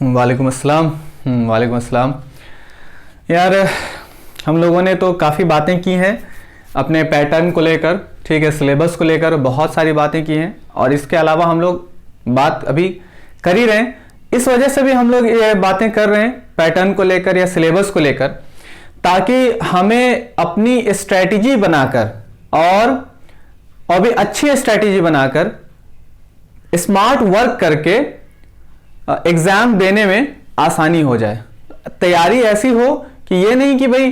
वालेकुम अस्सलाम। वालेकुम अस्सलाम। यार हम लोगों ने तो काफ़ी बातें की हैं अपने पैटर्न को लेकर, ठीक है, सिलेबस को लेकर बहुत सारी बातें की हैं, और इसके अलावा हम लोग बात अभी कर ही रहे हैं। इस वजह से भी हम लोग ये बातें कर रहे हैं पैटर्न को लेकर या सिलेबस को लेकर, ताकि हमें अपनी स्ट्रैटेजी बनाकर और भी अच्छी स्ट्रैटेजी बनाकर स्मार्ट वर्क करके एग्ज़ाम देने में आसानी हो जाए। तैयारी ऐसी हो कि ये नहीं कि भाई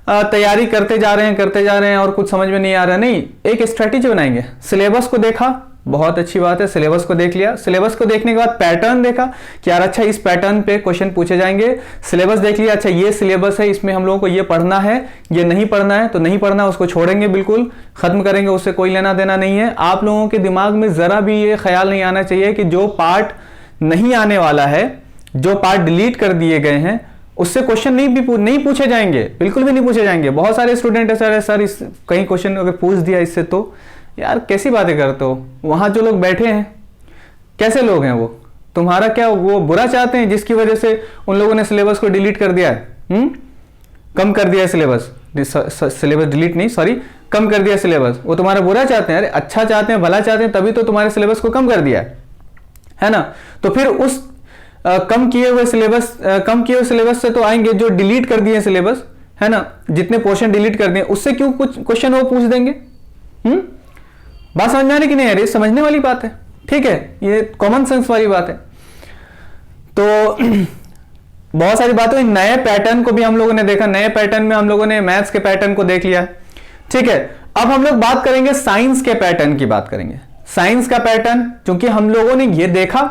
तैयारी करते जा रहे हैं और कुछ समझ में नहीं आ रहा। नहीं, एक स्ट्रैटेजी बनाएंगे। सिलेबस को देखा, बहुत अच्छी बात है, सिलेबस को देख लिया। सिलेबस को देखने के बाद पैटर्न देखा कि यार अच्छा इस पैटर्न पे क्वेश्चन पूछे जाएंगे। सिलेबस देख लिया, अच्छा ये सिलेबस है, इसमें हम लोगों को ये पढ़ना है, ये नहीं पढ़ना है तो नहीं पढ़ना, उसको छोड़ेंगे, बिल्कुल खत्म करेंगे, उससे कोई लेना देना नहीं है। आप लोगों के दिमाग में जरा भी ये ख्याल नहीं आना चाहिए कि जो पार्ट नहीं आने वाला है, जो पार्ट डिलीट कर दिए गए हैं, उससे क्वेश्चन नहीं पूछे जाएंगे, बिल्कुल भी नहीं पूछे जाएंगे। बहुत सारे स्टूडेंट है सर इस कहीं क्वेश्चन अगर पूछ दिया इससे, तो यार कैसी बातें करते हो। वहां जो लोग बैठे हैं कैसे लोग हैं वो? तुम्हारा क्या वो बुरा चाहते हैं जिसकी वजह से उन लोगों ने सिलेबस को डिलीट कर दिया है? कम कर दिया है सिलेबस डिलीट नहीं, सॉरी, कम कर दिया सिलेबस। वो तुम्हारा बुरा चाहते हैं? अरे अच्छा चाहते हैं, भला चाहते हैं, तभी तो तुम्हारे सिलेबस को कम कर दिया है ना। तो फिर उस कम किए हुए सिलेबस से तो आएंगे जो डिलीट कर दिए सिलेबस, है ना, जितने पोर्शन डिलीट कर दिए उससे क्यों कुछ क्वेश्चन वो पूछ देंगे? बात समझ में आ रही कि नहीं आ रही? समझने वाली बात है, ठीक है, ये कॉमन सेंस वाली बात है। तो बहुत सारी बातों, नए पैटर्न को भी हम लोगों ने देखा। नए पैटर्न में हम लोगों ने मैथ्स के पैटर्न को देख लिया, ठीक है। अब हम लोग बात करेंगे साइंस के पैटर्न की बात करेंगे। साइंस का पैटर्न, क्योंकि हम लोगों ने ये देखा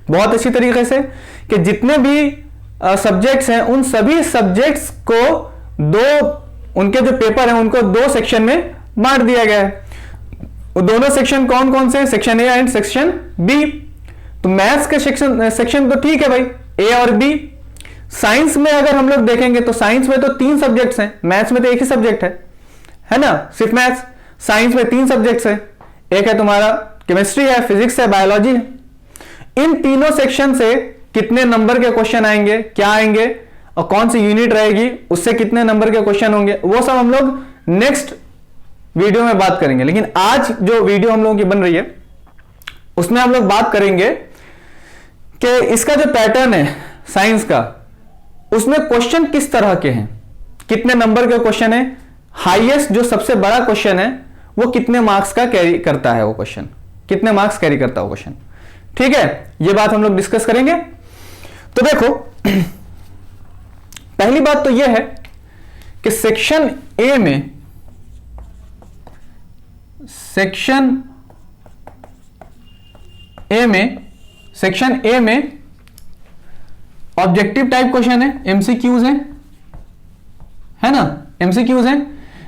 बहुत अच्छी तरीके से कि जितने भी सब्जेक्ट्स हैं उन सभी सब्जेक्ट्स को उनके जो पेपर हैं उनको दो सेक्शन में बांट दिया गया है। वो दोनों सेक्शन कौन कौन से? Section A and section B. तो मैथ्स के सेक्शन तो ठीक है भाई, ए और बी। साइंस में अगर हम लोग देखेंगे तो साइंस में तो 3 सब्जेक्ट्स हैं, मैथ्स में तो एक ही सब्जेक्ट है ना, सिर्फ मैथ्स। साइंस में 3 सब्जेक्ट्स हैं, एक है तुम्हारा केमिस्ट्री है, फिजिक्स है, बायोलॉजी है। इन तीनों सेक्शन से कितने नंबर के क्वेश्चन आएंगे, क्या आएंगे, और कौन सी यूनिट रहेगी, उससे कितने नंबर के क्वेश्चन होंगे, वो सब हम लोग नेक्स्ट वीडियो में बात करेंगे। लेकिन आज जो वीडियो हम लोगों की बन रही है उसमें हम लोग बात करेंगे कि इसका जो पैटर्न है साइंस का, उसमें क्वेश्चन किस तरह के हैं, कितने नंबर के क्वेश्चन है, हाईएस्ट जो सबसे बड़ा क्वेश्चन है वो कितने मार्क्स का कैरी करता है, वो क्वेश्चन कितने मार्क्स कैरी करता है वो क्वेश्चन, ठीक है। ये बात हम लोग डिस्कस करेंगे। तो देखो, पहली बात तो यह है कि सेक्शन ए में ऑब्जेक्टिव टाइप क्वेश्चन है, एमसीक्यूज है ना, एमसीक्यूज हैं।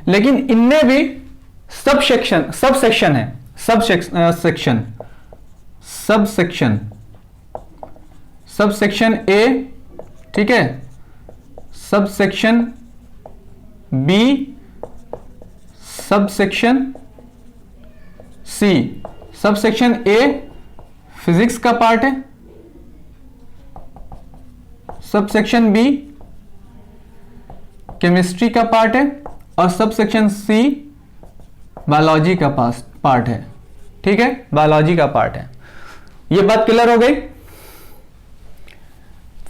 लेकिन इनमें भी सब सेक्शन ए, ठीक है, sub section B, sub section C. Sub section A physics का पार्ट है, सब सेक्शन बी केमिस्ट्री का पार्ट है, और सब सेक्शन सी बायोलॉजी का पार्ट है, ठीक है, बायोलॉजी का पार्ट है। ये बात क्लियर हो गई।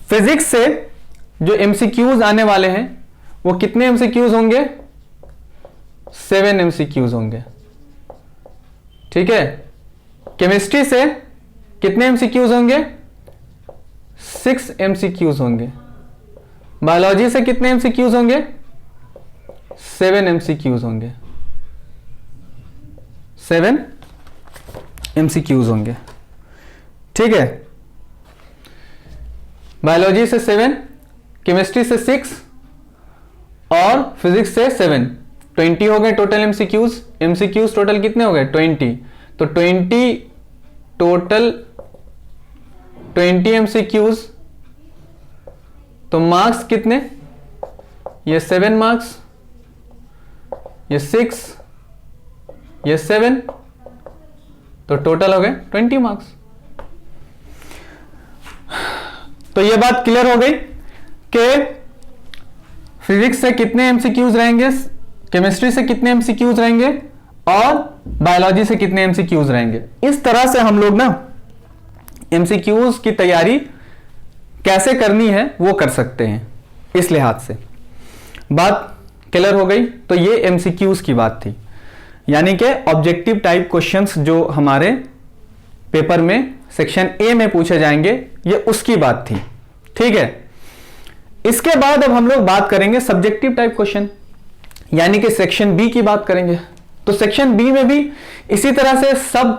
फिजिक्स से जो एमसीक्यूज आने वाले हैं वो कितने एमसीक्यूज होंगे? 7 एमसीक्यूज होंगे, ठीक है। केमिस्ट्री से कितने एमसीक्यूज होंगे? 6 एमसीक्यूज होंगे। बायोलॉजी से कितने एमसीक्यूज होंगे? 7 एमसीक्यूज होंगे, 7 एमसीक्यूज होंगे, ठीक है। बायोलॉजी से 7, केमिस्ट्री से 6 और फिजिक्स से 7, 20 हो गए टोटल एमसीक्यूज। एमसीक्यूज टोटल कितने हो गए? 20। तो 20 टोटल 20 एमसीक्यूज, तो मार्क्स कितने? ये 7 मार्क्स, ये 6, ये 7, तो टोटल हो गए 20 मार्क्स। तो ये बात क्लियर हो गई कि फिजिक्स से कितने एमसीक्यूज रहेंगे, केमिस्ट्री से कितने एमसीक्यूज रहेंगे और बायोलॉजी से कितने एमसीक्यूज रहेंगे। इस तरह से हम लोग ना एमसीक्यूज की तैयारी कैसे करनी है वो कर सकते हैं। इस लिहाज से बात क्लियर हो गई। तो ये एमसीक्यूज की बात थी, यानी कि ऑब्जेक्टिव टाइप क्वेश्चंस जो हमारे पेपर में सेक्शन ए में पूछे जाएंगे, ये उसकी बात थी। ठीक है, इसके बाद अब हम लोग बात करेंगे सब्जेक्टिव टाइप क्वेश्चन, यानी कि सेक्शन बी की बात करेंगे। तो सेक्शन बी में भी इसी तरह से सब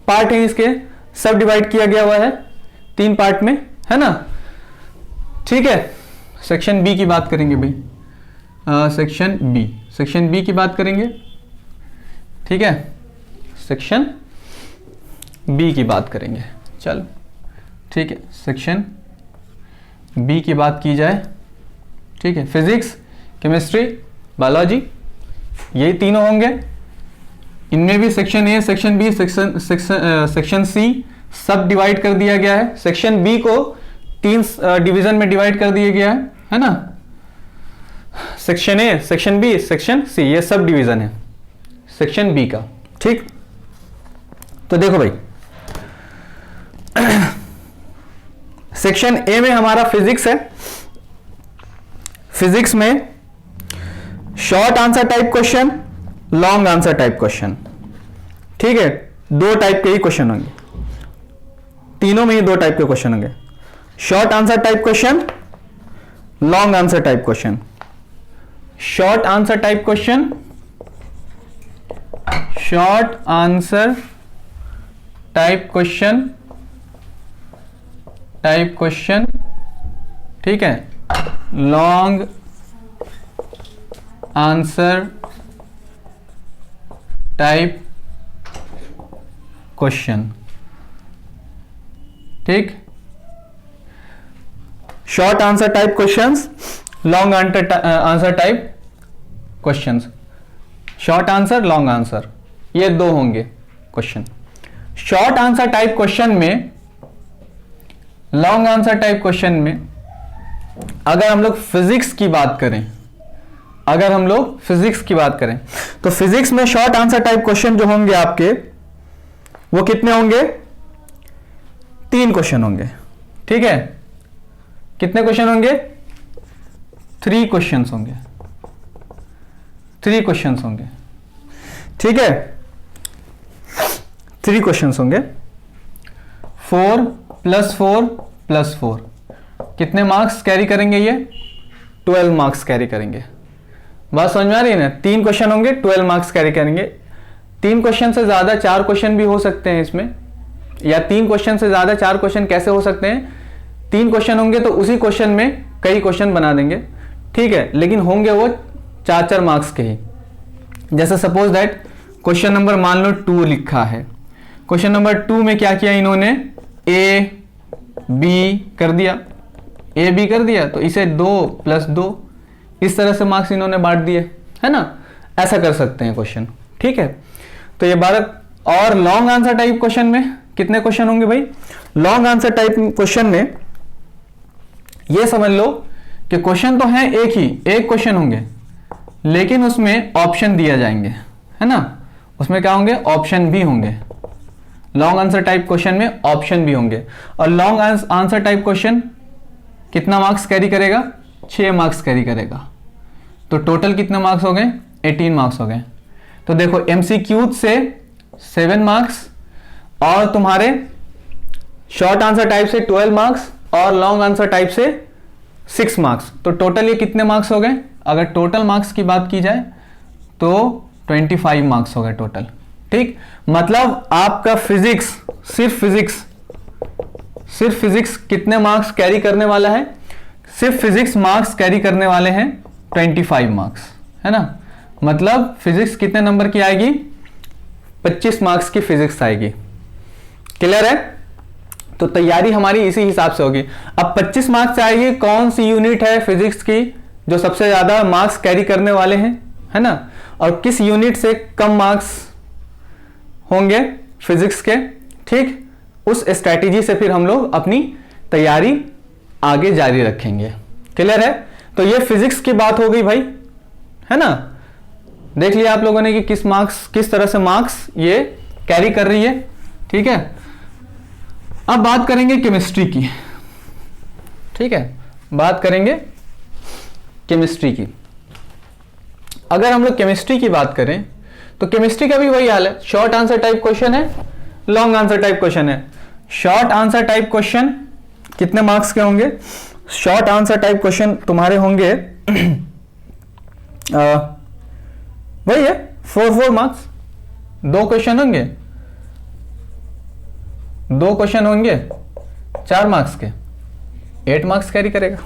पार्ट हैं, इसके सब डिवाइड किया गया हुआ है 3 पार्ट में, है ना। ठीक है, सेक्शन बी की बात करेंगे भाई, सेक्शन बी की बात करेंगे। ठीक है, सेक्शन बी की बात करेंगे। चलो ठीक है, सेक्शन बी की बात की जाए। ठीक है, फिजिक्स, केमिस्ट्री, बायोलॉजी, यही तीनों होंगे। इनमें भी section A, section B, section C सब डिवाइड कर दिया गया है। सेक्शन बी को 3 डिवीजन में डिवाइड कर दिया गया है ना। Section A, section B, section C, ये सब डिवीजन है सेक्शन बी का। ठीक, तो देखो भाई सेक्शन ए में हमारा फिजिक्स है। फिजिक्स में short answer type question, long answer type question. ठीक है, 2 टाइप के ही क्वेश्चन होंगे, तीनों में ही 2 टाइप के क्वेश्चन होंगे, short answer type question, long answer type question. Short answer type question, short answer type question, ठीक है, लॉन्ग आंसर टाइप क्वेश्चन। ठीक, short answer type questions, long answer type questions. Short answer, long answer, ये 2 होंगे question. Short answer type question में, long answer type question में अगर हम लोग फिजिक्स की बात करें, तो फिजिक्स में शॉर्ट आंसर टाइप क्वेश्चन जो होंगे आपके, वो कितने होंगे? 3 क्वेश्चन होंगे। ठीक है, कितने क्वेश्चन होंगे? 3 क्वेश्चंस होंगे, 3 क्वेश्चंस होंगे। ठीक है, 3 क्वेश्चंस होंगे। 4 + 4 + 4 कितने मार्क्स कैरी करेंगे? ये 12 मार्क्स कैरी करेंगे। बात समझ में आ रही है ना? 3 क्वेश्चन होंगे, 12 मार्क्स कैरी करेंगे। 3 क्वेश्चन से ज्यादा 4 क्वेश्चन भी हो सकते हैं इसमें, या 3 क्वेश्चन से ज्यादा 4 क्वेश्चन कैसे हो सकते हैं? 3 क्वेश्चन होंगे तो उसी क्वेश्चन में कई क्वेश्चन बना देंगे। ठीक है, लेकिन होंगे वो 4-4 मार्क्स के ही। जैसे सपोज दैट क्वेश्चन नंबर मान लो 2 लिखा है। क्वेश्चन नंबर 2 में क्या किया इन्होंने? ए बी कर दिया, तो इसे 2 + 2 इस तरह से मार्क्स इन्होंने बांट दिए, है ना। ऐसा कर सकते हैं क्वेश्चन। ठीक है, तो ये 12। और लॉन्ग आंसर टाइप क्वेश्चन में कितने क्वेश्चन होंगे भाई? लॉन्ग आंसर टाइप क्वेश्चन में ये समझ लो कि क्वेश्चन तो है एक क्वेश्चन होंगे, लेकिन उसमें ऑप्शन दिया जाएंगे, है ना। उसमें क्या होंगे? ऑप्शन भी होंगे। लॉन्ग आंसर टाइप क्वेश्चन में ऑप्शन भी होंगे। और लॉन्ग आंसर टाइप क्वेश्चन कितना मार्क्स कैरी करेगा? 6 मार्क्स कैरी करेगा। तो टोटल कितने मार्क्स हो गए? 18 मार्क्स हो गए। तो देखो एमसीक्यूज से 7 मार्क्स और तुम्हारे शॉर्ट आंसर टाइप से 12 मार्क्स और लॉन्ग आंसर टाइप से 6 मार्क्स। तो टोटल ये कितने मार्क्स हो गए? अगर टोटल मार्क्स की बात की जाए तो 25 मार्क्स हो गए टोटल। ठीक, मतलब आपका फिजिक्स, सिर्फ फिजिक्स कितने मार्क्स कैरी करने वाला है? सिर्फ फिजिक्स मार्क्स कैरी करने वाले हैं 25 मार्क्स, है ना। मतलब फिजिक्स कितने नंबर की आएगी? 25 मार्क्स की फिजिक्स आएगी। क्लियर है? तो तैयारी हमारी इसी हिसाब से होगी। अब 25 मार्क्स से आएगी, कौन सी यूनिट है फिजिक्स की जो सबसे ज्यादा मार्क्स कैरी करने वाले हैं, है ना, और किस यूनिट से कम मार्क्स होंगे फिजिक्स के। ठीक, उस स्ट्रैटेजी से फिर हम लोग अपनी तैयारी आगे जारी रखेंगे। क्लियर है? तो ये फिजिक्स की बात हो गई भाई, है ना। देख लिया आप लोगों ने कि किस तरह से मार्क्स ये कैरी कर रही है। ठीक है, अब बात करेंगे केमिस्ट्री की। ठीक है, बात करेंगे केमिस्ट्री की। अगर हम लोग केमिस्ट्री की बात करें तो केमिस्ट्री का भी वही हाल है, शॉर्ट आंसर टाइप क्वेश्चन है, लॉन्ग आंसर टाइप क्वेश्चन है। शॉर्ट आंसर टाइप क्वेश्चन कितने मार्क्स के होंगे? शॉर्ट आंसर टाइप क्वेश्चन तुम्हारे होंगे वही है 4 मार्क्स। 2 क्वेश्चन होंगे, 2 क्वेश्चन होंगे 4 मार्क्स के, 8 मार्क्स कैरी करेगा।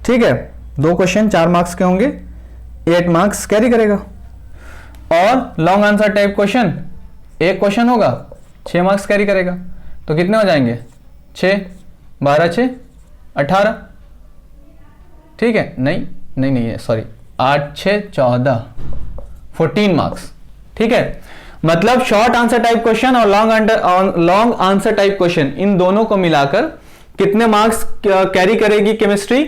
ठीक है, 2 क्वेश्चन 4 मार्क्स के होंगे, 8 मार्क्स कैरी करेगा। और long answer type question 1 question होगा 6 मार्क्स कैरी करेगा। तो कितने हो जाएंगे? 6 12 6 18। ठीक है, नहीं है, सॉरी, 8 6 14 14 मार्क्स। ठीक है, मतलब शॉर्ट आंसर टाइप क्वेश्चन और लॉन्ग आंसर टाइप क्वेश्चन, इन दोनों को मिलाकर कितने मार्क्स कैरी करेगी केमिस्ट्री?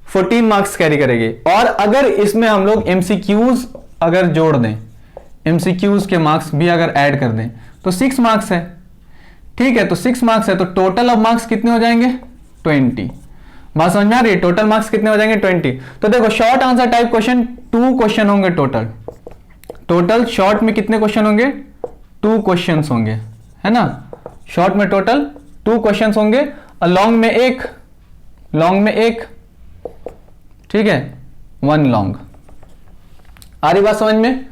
14 मार्क्स कैरी करेगी। और अगर इसमें हम लोग एमसीक्यूज अगर जोड़ दें, एमसीक्यूज के मार्क्स भी अगर ऐड कर दें तो 6 मार्क्स है। ठीक है, तो 6 मार्क्स है, तो टोटल ऑफ मार्क्स कितने हो जाएंगे? 20। बात समझ में आ रही है? टोटल मार्क्स कितने हो जाएंगे? 20। तो देखो, short answer type question 2 question होंगे टोटल शॉर्ट में कितने क्वेश्चन होंगे? 2 क्वेश्चन होंगे, है ना। शॉर्ट में टोटल 2 क्वेश्चन होंगे और लॉन्ग में एक। ठीक है, 1 लॉन्ग। आ रही बात समझ में?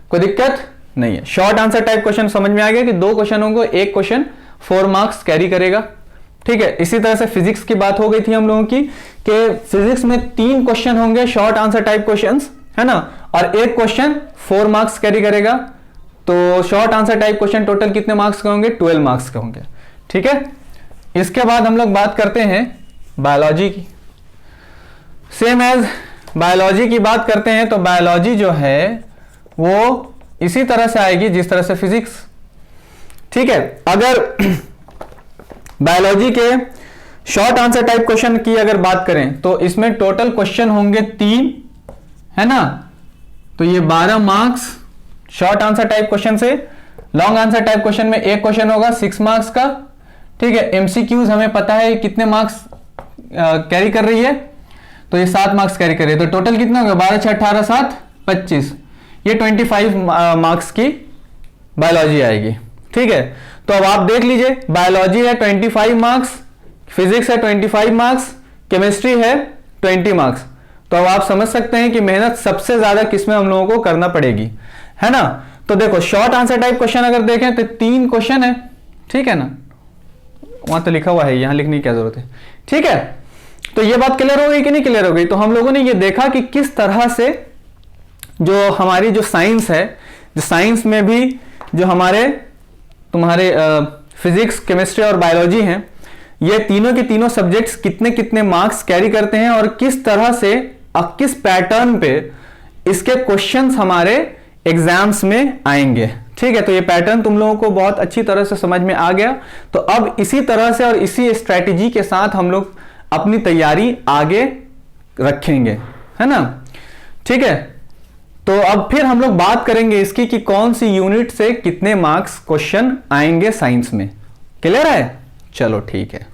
कोई दिक्कत नहीं है। शॉर्ट आंसर टाइप क्वेश्चन समझ में आ गया कि 2 क्वेश्चन होंगे, 1 क्वेश्चन 4 मार्क्स कैरी करेगा। ठीक है, इसी तरह से फिजिक्स की बात हो गई थी हम लोगों की कि फिजिक्स में 3 क्वेश्चन होंगे शॉर्ट आंसर टाइप क्वेश्चंस, है ना, और 1 क्वेश्चन 4 मार्क्स कैरी करेगा। तो short answer type question total कितने मार्क्स के होंगे? 12 मार्क्स के होंगे। ठीक है, इसके बाद हम लोग बात करते हैं बायोलॉजी की। सेम एज बायोलॉजी की बात करते हैं तो बायोलॉजी जो है वो इसी तरह से आएगी जिस तरह से फिजिक्स। ठीक है, अगर बायोलॉजी के शॉर्ट आंसर टाइप क्वेश्चन की अगर बात करें तो इसमें टोटल क्वेश्चन होंगे 3, है ना। तो ये 12 marks short answer type question से। लॉन्ग आंसर टाइप क्वेश्चन में 1 क्वेश्चन होगा 6 मार्क्स का। ठीक है, एमसीक्यूज हमें पता है कितने मार्क्स कैरी कर रही है, तो ये 7 मार्क्स कैरी कर रही है। तो टोटल कितना होगा? 12 6 18 7 25, ये 25 मार्क्स की बायोलॉजी आएगी। ठीक है, तो अब आप देख लीजिए, बायोलॉजी है 25 मार्क्स, फिजिक्स है 25 मार्क्स, केमिस्ट्री है 20 मार्क्स। तो अब आप समझ सकते हैं कि मेहनत सबसे ज्यादा किसमें हम लोगों को करना पड़ेगी, है ना। तो देखो, शॉर्ट आंसर टाइप क्वेश्चन अगर देखें तो 3 क्वेश्चन है। ठीक है ना, वहां तो लिखा हुआ है, यहां लिखने की क्या जरूरत है। ठीक है, तो ये बात क्लियर हो गई कि नहीं क्लियर हो गई? तो हम लोगों ने ये देखा कि किस तरह से जो हमारी जो साइंस है, जो साइंस में भी जो तुम्हारे फिजिक्स, केमिस्ट्री और बायोलॉजी हैं, ये तीनों के तीनों सब्जेक्ट्स कितने कितने मार्क्स कैरी करते हैं और किस तरह से किस पैटर्न पे इसके क्वेश्चंस हमारे एग्जाम्स में आएंगे। ठीक है, तो ये पैटर्न तुम लोगों को बहुत अच्छी तरह से समझ में आ गया। तो अब इसी तरह से और इसी स्ट्रैटेजी के साथ हम लोग अपनी तैयारी आगे रखेंगे, है ना। ठीक है, तो अब फिर हम लोग बात करेंगे इसकी कि कौन सी यूनिट से कितने मार्क्स क्वेश्चन आएंगे साइंस में। क्लियर है? चलो ठीक है।